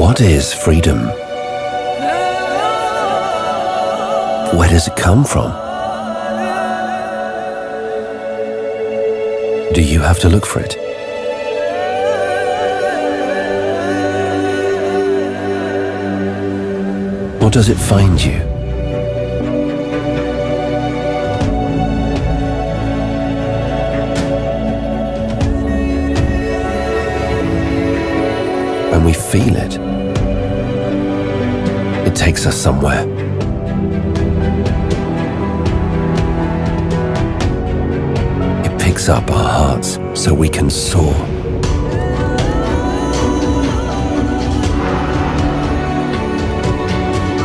What is freedom? Where does it come from? Do you have to look for it? Or does it find you? When we feel it, it takes us somewhere. It picks up our hearts so we can soar.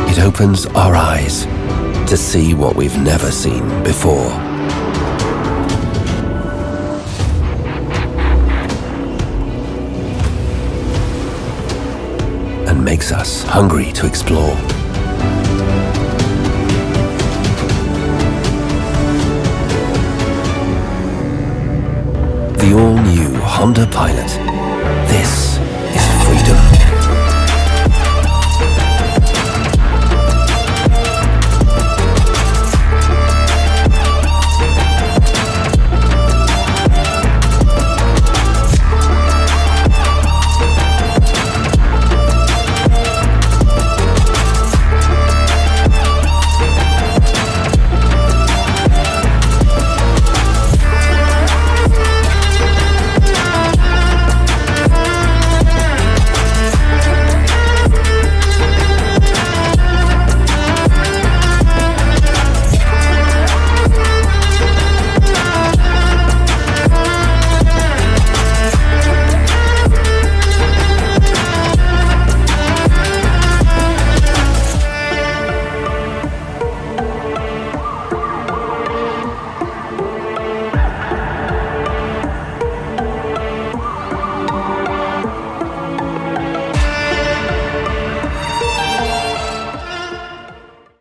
It opens our eyes to see what we've never seen before. And makes us hungry to explore. The all-new Honda Pilot.